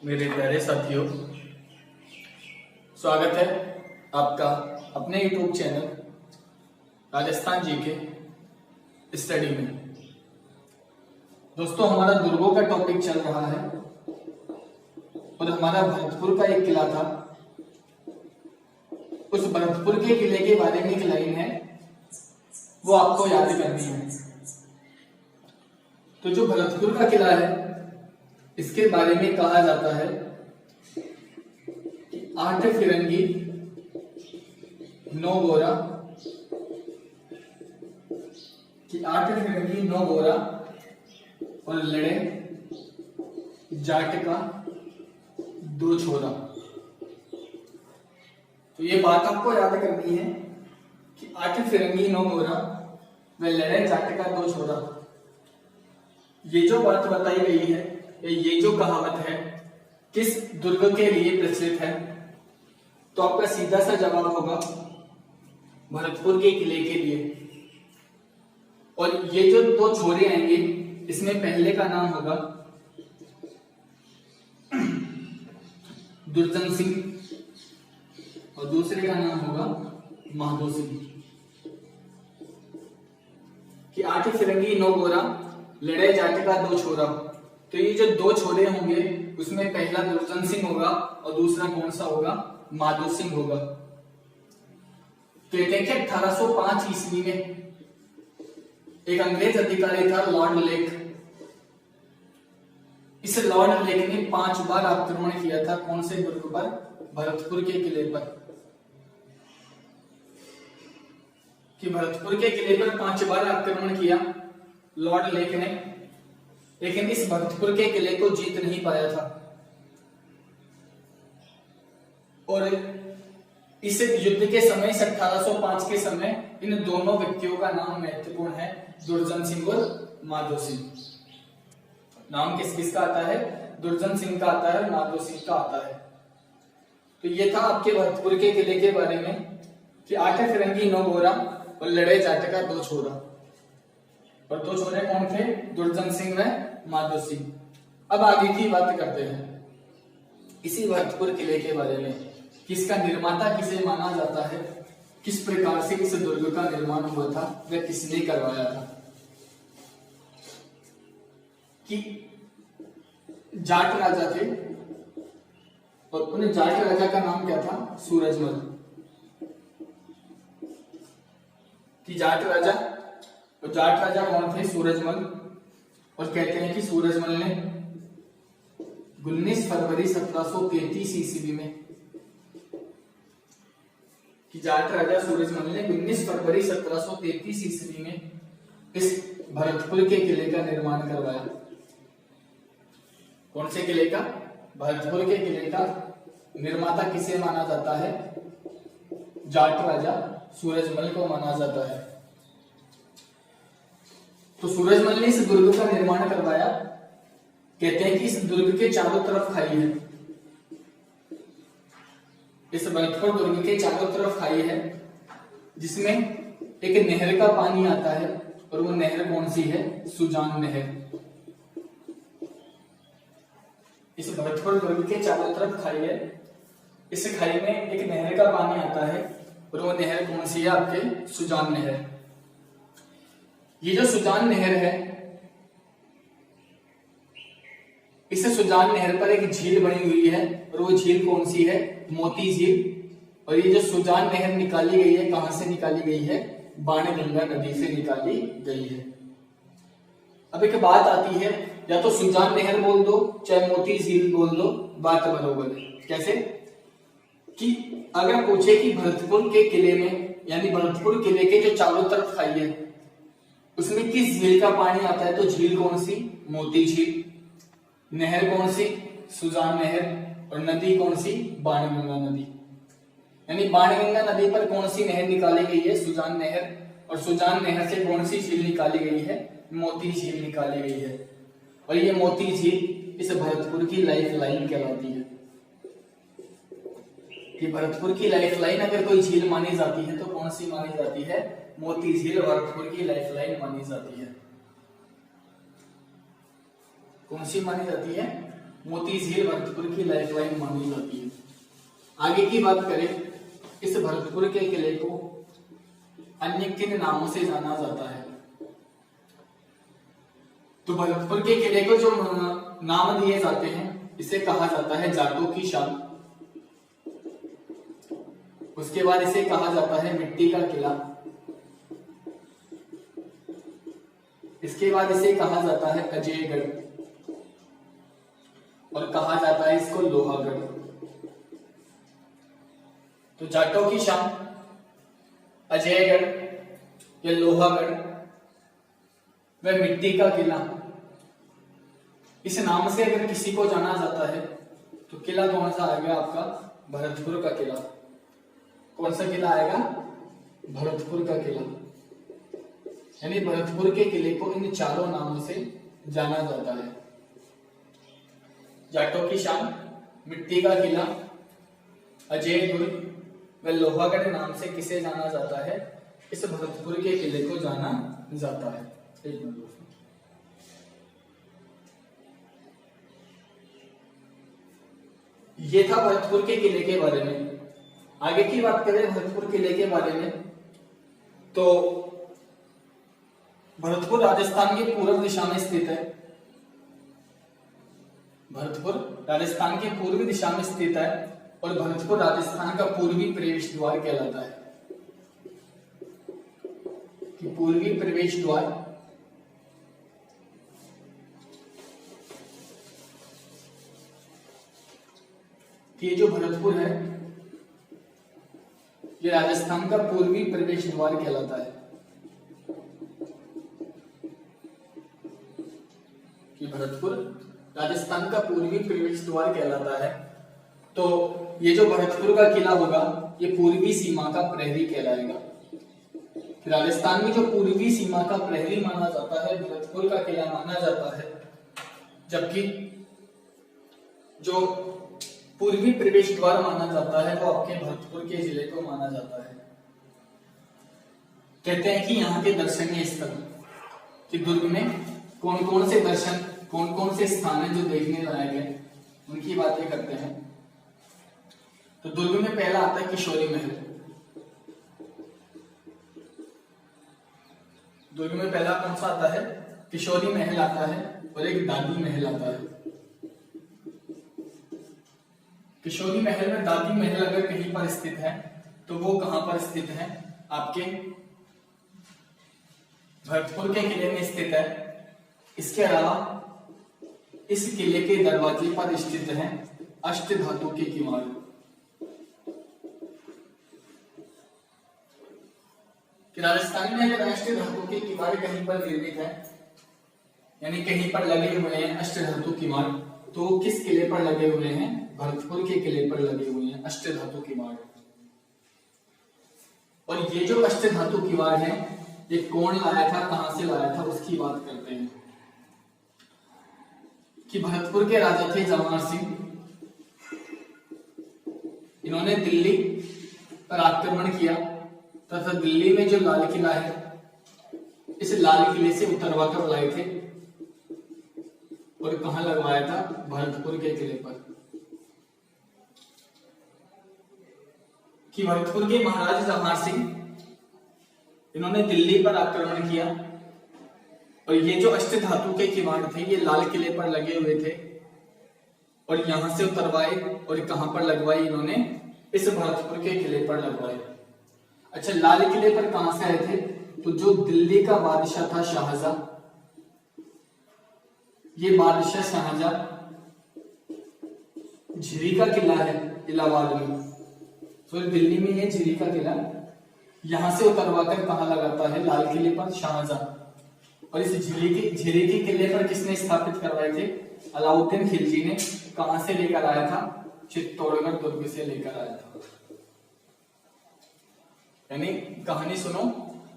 मेरे प्यारे साथियों, स्वागत है आपका अपने YouTube चैनल राजस्थान जी के स्टडी में। दोस्तों, हमारा दुर्गों का टॉपिक चल रहा है और हमारा भरतपुर का एक किला था। उस भरतपुर के किले के बारे में एक लाइन है, वो आपको याद करनी है। तो जो भरतपुर का किला है, इसके बारे में कहा जाता है कि 8 फिरंगी 9 गोरा, कि 8 फिरंगी 9 गोरा और लड़े जाट का 2 छोरा। तो ये बात आपको याद करनी है कि 8 फिरंगी 9 गोरा व लड़े जाट का 2 छोरा। ये जो बात बताई गई है, ये जो कहावत है, किस दुर्ग के लिए प्रचलित है? तो आपका सीधा सा जवाब होगा भरतपुर के किले के लिए। और ये जो 2 छोरे आएंगे, इसमें पहले का नाम होगा दुर्जन सिंह और दूसरे का नाम होगा माधो सिंह। कि 8 फिरंगी 9 गोरा लड़े जाट का 2 छोरा। तो ये जो 2 छोरे होंगे, उसमें पहला दुर्जन सिंह होगा और दूसरा कौन सा होगा? माधो सिंह होगा। कहते हैं कि 1805 ईस्वी में एक अंग्रेज अधिकारी था, लॉर्ड लेक। इस लॉर्ड लेक ने 5 बार आक्रमण किया था। कौन से दुर्ग पर? भरतपुर के किले पर। कि भरतपुर के किले पर 5 बार आक्रमण किया लॉर्ड लेक ने, लेकिन इस भरतपुर के किले को जीत नहीं पाया था। और इस युद्ध के समय 1805 के समय इन दोनों व्यक्तियों का नाम महत्वपूर्ण है, दुर्जन सिंह और माधो सिंह। नाम किस किसका आता है? दुर्जन सिंह का आता है, माधो सिंह का आता है। तो ये था आपके भरतपुर के किले के बारे में कि 8 फिरंगी 9 गोरा और लड़े जाट का 2 छोरा। और 2 छोरे कौन थे? दुर्जन सिंह व माधो सिंह। अब आगे की बात करते हैं इसी भरतपुर किले के बारे में। किसका निर्माता किसे माना जाता है? किस प्रकार से इस दुर्ग का निर्माण हुआ था, वह किसने करवाया था? कि जाट राजा थे और उन जाट राजा का नाम क्या था? सूरजमल। कि जाट राजा कौन थे? सूरजमल। और कहते हैं कि सूरजमल ने 19 फरवरी 1733 ईस्वी में, कि जाट राजा सूरजमल ने 19 फरवरी 1733 ईस्वी में इस भरतपुर के किले का निर्माण करवाया। कौन से किले का? भरतपुर के किले का निर्माता किसे माना जाता है? जाट राजा सूरजमल को माना जाता है। तो सूरजमल ने इस दुर्ग का निर्माण करवाया। कहते हैं कि इस दुर्ग के चारों तरफ खाई है। इस भरतपुर दुर्ग के चारों तरफ खाई है, जिसमें एक नहर का पानी आता है। और वो नहर कौन सी है? सुजान नहर। इस भरतपुर दुर्ग के चारों तरफ खाई है। इस खाई में एक नहर का पानी आता है और वो नहर कौन सी है? आपके सुजान नहर। ये जो सुजान नहर है, इस सुजान नहर पर एक झील बनी हुई है और वो झील कौन सी है? मोती झील। और ये जो सुजान नहर निकाली गई है, कहां से निकाली गई है? बाणगंगा नदी से निकाली गई है। अब एक बात आती है, या तो सुजान नहर बोल दो चाहे मोती झील बोल दो, बात बराबर है। कैसे? कि अगर पूछे कि भरतपुर के किले में, यानी भरतपुर किले के जो चारों तरफ खाई है, उसमें किस झील का पानी आता है? तो झील कौन सी? मोती झील। नहर कौन सी? सुजान नहर। और नदी कौन सी? बाणगंगा नदी। यानी बाणगंगा नदी पर कौन सी नहर निकाली गई है? सुजान नहर। और सुजान नहर से कौन सी झील निकाली गई है? मोती झील निकाली गई है। और ये मोती झील इस भरतपुर की लाइफ लाइन कहलाती है। कि भरतपुर की लाइफ लाइन अगर कोई झील मानी जाती है तो कौन सी मानी जाती है? मोती झील भरतपुर की लाइफ लाइन मानी जाती है। कौन सी मानी जाती है? मोती झील भरतपुर की लाइफलाइन मानी जाती है। आगे की बात करें, इस भरतपुर के किले को अन्य किन नामों से जाना जाता है? तो भरतपुर के किले को जो नाम दिए जाते हैं इसे कहा जाता है जाटों की शान, उसके बाद इसे कहा जाता है मिट्टी का किला, इसके बाद इसे कहा जाता है अजयगढ़ और कहा जाता है इसको लोहागढ़। तो जाटों की शान, अजयगढ़ या लोहागढ़ व मिट्टी का किला, इस नाम से अगर किसी को जाना जाता है तो किला कौन सा आएगा आपका? भरतपुर का किला। कौन सा किला आएगा? भरतपुर का किला। यानी भरतपुर के किले को इन चारों नामों से जाना जाता है। जाटों की शान, मिट्टी का किला, अजयगढ़ व लोहागढ़ नाम से किसे जाना जाता है? इस भरतपुर के किले को जाना जाता है। एक मिनट। ये था भरतपुर के किले के बारे में। आगे की बात करें भरतपुर किले के बारे में, तो भरतपुर राजस्थान की पूर्व दिशा में स्थित है। भरतपुर राजस्थान की पूर्वी दिशा में स्थित है और भरतपुर राजस्थान का पूर्वी प्रवेश द्वार कहलाता है। कि पूर्वी प्रवेश द्वार ये जो भरतपुर है ये राजस्थान का पूर्वी प्रवेश द्वार कहलाता है। कि भरतपुर राजस्थान का पूर्वी प्रवेश द्वार कहलाता है। तो ये जो भरतपुर का किला होगा ये पूर्वी सीमा का प्रहरी कहलाएगा। राजस्थान में जो पूर्वी सीमा का प्रहरी माना जाता है भरतपुर का किला माना जाता है, जबकि जो पूर्वी प्रवेश द्वार माना जाता है वो आपके भरतपुर के जिले को माना जाता है। कहते हैं कि यहाँ के दर्शनीय स्थल, कि दुर्ग में कौन कौन से दर्शन, कौन कौन से स्थान है जो देखने लायक है, उनकी बातें करते हैं। तो दुर्ग में पहला आता है किशोरी महल। दुर्ग में पहला कौन सा आता है? किशोरी महल आता है और एक दादी महल आता है। किशोरी महल में दादी महल अगर कहीं पर स्थित है तो वो कहां पर स्थित है? आपके भरतपुर के किले में स्थित है। इसके अलावा इस किले के दरवाजे पर स्थित है अष्ट धातु के किवाड़। राजस्थान में अगर अष्ट धातु के किवाड़ कहीं पर निर्मित है, यानी कहीं पर लगे हुए हैं अष्ट धातु किवाड़, तो किस किले पर लगे हुए हैं? भरतपुर के किले पर लगे हुए हैं अष्ट धातु किवाड़। और ये जो अष्ट धातु किवाड़ है ये कौन लाया था, कहां से लाया था, उसकी बात करते हैं। कि भरतपुर के राजा थे जवाहर सिंह, इन्होंने दिल्ली पर आक्रमण किया तथा दिल्ली में जो लाल किला है इस लाल किले से उतरवा कर लाए थे और कहां लगवाया था? भरतपुर के किले पर। कि भरतपुर के महाराज जवाहर सिंह इन्होंने दिल्ली पर आक्रमण किया और ये जो अष्ट धातु के किवाड़ थे ये लाल किले पर लगे हुए थे और यहां से उतरवाए और कहां पर लगवाए? इन्होंने इस भरतपुर के किले पर लगवाए। अच्छा, लाल किले पर कहां से आए थे? तो जो दिल्ली का बादशाह था शाहजहां, ये बादशाह शाहजहां झिरी का किला है इलाहाबाद में, तो दिल्ली में ये झिरी का किला, यहां से उतरवाकर कहां लगाता है? लाल किले पर शाहजहां। और इस झिरी के किले पर किसने स्थापित करवाए थे? अलाउद्दीन खिलजी ने। कहां से लेकर आया था? चित्तौड़गढ़ दुर्ग से लेकर आया था। यानी कहानी सुनो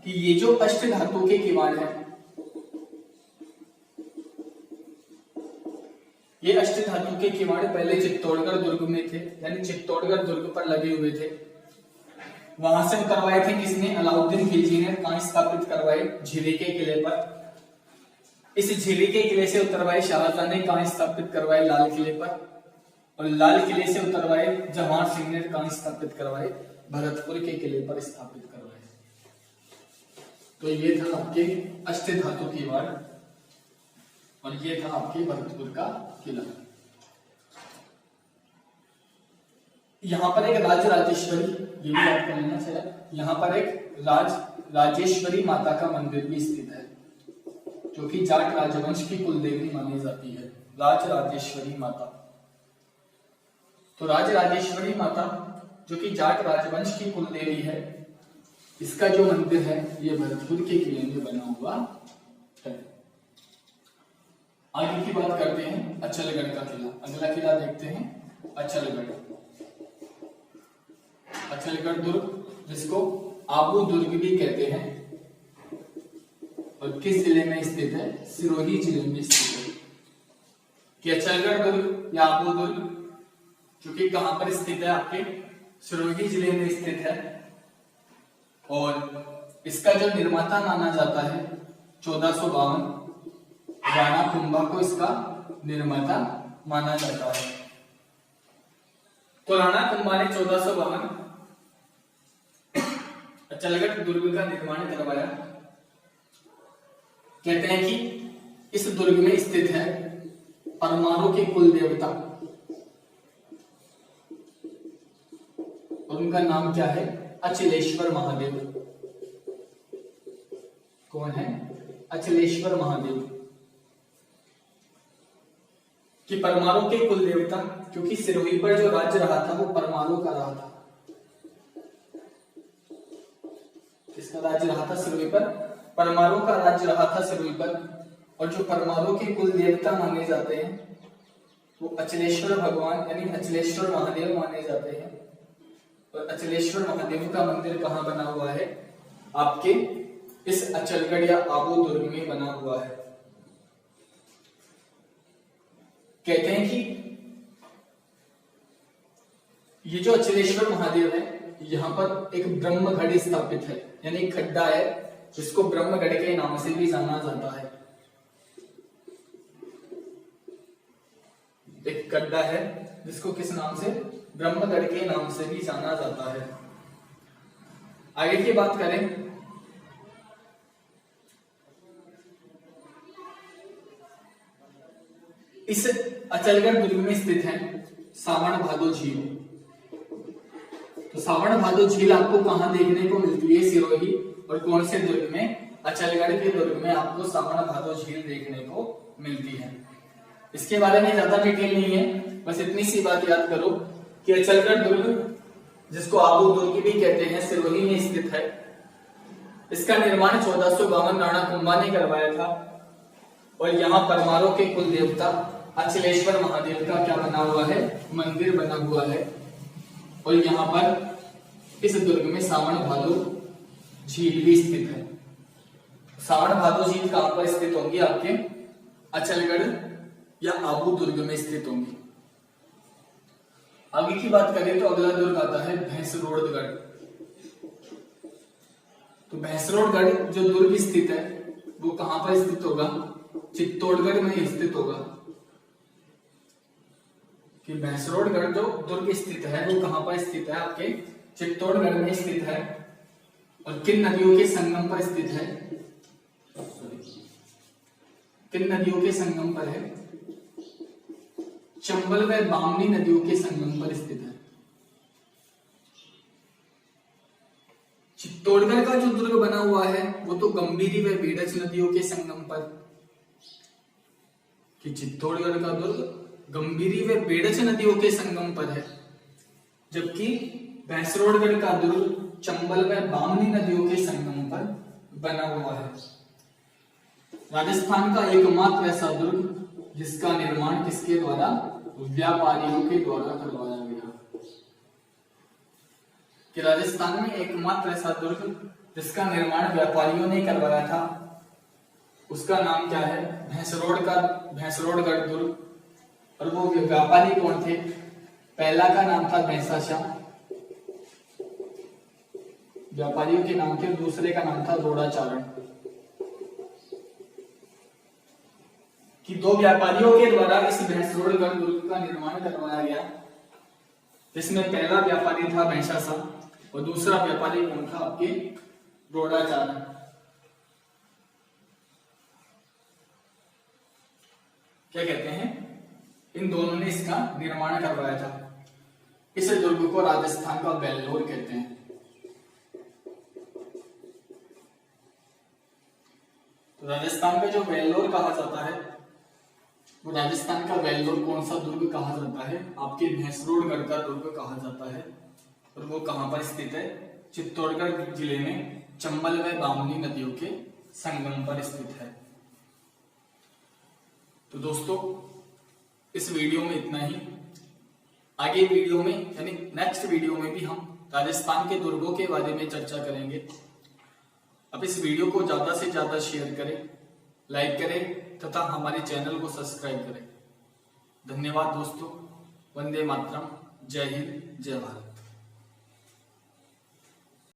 कि ये जो अष्ट धातु के किवाड़ है ये अष्ट धातु के किवाड़ पहले चित्तौड़गढ़ दुर्ग में थे, यानी चित्तौड़गढ़ दुर्ग पर लगे हुए थे। वहां से उतरवाए थे किसने? अलाउद्दीन खिलजी ने। कहां स्थापित करवाए? झिरी के किले पर। इस झिल्ली के किले से उतरवाए शाहजहां ने कहां स्थापित करवाए? लाल किले पर। और लाल किले से उतरवाए जवाहर सिंह ने कहां स्थापित करवाए? भरतपुर के किले पर स्थापित करवाए। तो ये था आपके अष्ट धातु की वाड़ और ये था आपके भरतपुर का किला। यहां पर एक राजराजेश्वरी, ये भी आपको लेना चाहिए, यहां पर एक राजेश्वरी माता का मंदिर भी स्थित है जो कि जाट राजवंश की कुलदेवी मानी जाती है, राजराजेश्वरी माता। तो राजराजेश्वरी माता जो कि जाट राजवंश की कुलदेवी है, इसका जो मंदिर है ये भरतपुर के किले में बना हुआ है। आगे की बात करते हैं अचलगढ़ का किला। अगला किला देखते हैं अचलगढ़। अचलगढ़ दुर्ग जिसको आबू दुर्ग भी कहते हैं और किस जिले में स्थित है? सिरोही जिले में स्थित है। कि अचलगढ़ दुर्ग या आबू दुर्ग जो कि कहां पर स्थित है? आपके सिरोही जिले में स्थित है और इसका जो निर्माता माना जाता है 1452, राणा कुंभा को इसका निर्माता माना जाता है। तो राणा कुंभा ने 1452 अचलगढ़ दुर्ग का निर्माण करवाया। कहते हैं कि इस दुर्ग में स्थित है परमाणु के कुल देवता और उनका नाम क्या है? अचलेश्वर महादेव। कौन है? अचलेश्वर महादेव। कि परमाणु के कुल देवता, क्योंकि सिरोही पर जो राज्य रहा था वो परमाणु का रहा था। किसका राज्य रहा था? सिरोही पर परमाणु का राज्य रहा था सिरोही पर। और जो परमाणु के कुल देवता माने जाते हैं वो अचलेश्वर भगवान यानी अचलेश्वर महादेव माने जाते हैं। और अचलेश्वर महादेव का मंदिर कहां बना हुआ है? आपके इस अचलगढ़ या आबू दुर्ग में बना हुआ है। कहते हैं कि ये जो अचलेश्वर महादेव है यहां पर एक ब्रह्मगढ़ स्थापित है, यानी एक खड्डा है जिसको ब्रह्मगढ़ के नाम से भी जाना जाता है। एक गड्ढा है जिसको किस नाम से? ब्रह्मगढ़ के नाम से भी जाना जाता है। आगे की बात करें इस अचलगढ़ दुर्ग में स्थित है सावन भादो झील। तो सावन भादो झील आपको कहां देखने को मिलती है? सिरोही और कौन से दुर्ग में? अचलगढ़ के दुर्ग में आपको सावन भादो झील देखने को मिलती है। इसके बारे में ज्यादा डिटेल नहीं है, बस इतनी सी बात याद करो कि अचलगढ़ दुर्ग जिसको आबू दुर्ग भी कहते हैं सिरोही में स्थित है। इसका निर्माण 1452 राणा कुंभा ने करवाया था और यहाँ परमाणु के कुल देवता अचलेश्वर महादेव का क्या बना हुआ है? मंदिर बना हुआ है। और यहाँ पर इस दुर्ग में सावन भादो झील भी स्थित है। सावन भादो झील कहां पर स्थित होंगी? आपके अचलगढ़ या आबू दुर्ग में स्थित होंगी। आगे की बात करें तो अगला दुर्ग आता है भैंसरोडगढ़। तो भैंसरोडगढ़ जो दुर्ग स्थित है वो कहां पर स्थित होगा? चित्तौड़गढ़ में स्थित होगा। कि भैंसरोडगढ़ जो दुर्ग स्थित है वो कहां पर स्थित है? आपके चित्तौड़गढ़ में स्थित है। और किन नदियों के संगम पर स्थित है? किन नदियों के संगम पर है? चंबल व बामनी नदियों के संगम पर स्थित है। चित्तौड़गढ़ का जो दुर्ग बना हुआ है वो तो गंभीरी व बेडज नदियों के संगम पर। कि चित्तौड़गढ़ का दुर्ग गंभीरी व बेडज नदियों के संगम पर है, जबकि भैंसरोडगढ़ का दुर्ग चंबल व बामनी नदियों के संगम पर बना हुआ है। राजस्थान का एकमात्र ऐसा दुर्ग जिसका निर्माण किसके द्वारा? व्यापारियों के द्वारा करवाया गया। कि राजस्थान में एकमात्र ऐसा दुर्ग जिसका निर्माण व्यापारियों ने करवाया था उसका नाम क्या है? भैंसरोडगढ़ दुर्ग। और वो व्यापारी कौन थे? पहला का नाम था भैंसाशाह, व्यापारियों के नाम थे। दूसरे का नाम था रोड़ाचारण। कि दो व्यापारियों के द्वारा इस भैंसरोडगढ़ दुर्ग का निर्माण करवाया गया, जिसमें पहला व्यापारी था भैंसासा और दूसरा व्यापारी कौन था? आपके रोडाचार्य। क्या कहते हैं? इन दोनों ने इसका निर्माण करवाया था। इस दुर्ग को राजस्थान का वेल्लोर कहते हैं। तो राजस्थान का जो वेल्लोर कहा जाता है, वो राजस्थान का वेल्लोर कौन सा दुर्ग कहा जाता है? आपके भैंसरोडगढ़ का दुर्ग कहा जाता है। और वो कहां पर स्थित है? चित्तौड़गढ़ जिले में चंबल व बामनी नदियों के संगम पर स्थित है। तो दोस्तों, इस वीडियो में इतना ही। आगे वीडियो में यानी नेक्स्ट वीडियो में भी हम राजस्थान के दुर्गों के बारे में चर्चा करेंगे। अब इस वीडियो को ज्यादा से ज्यादा शेयर करें, लाइक करें तथा हमारे चैनल को सब्सक्राइब करें। धन्यवाद दोस्तों। वंदे मातरम। जय हिंद, जय भारत।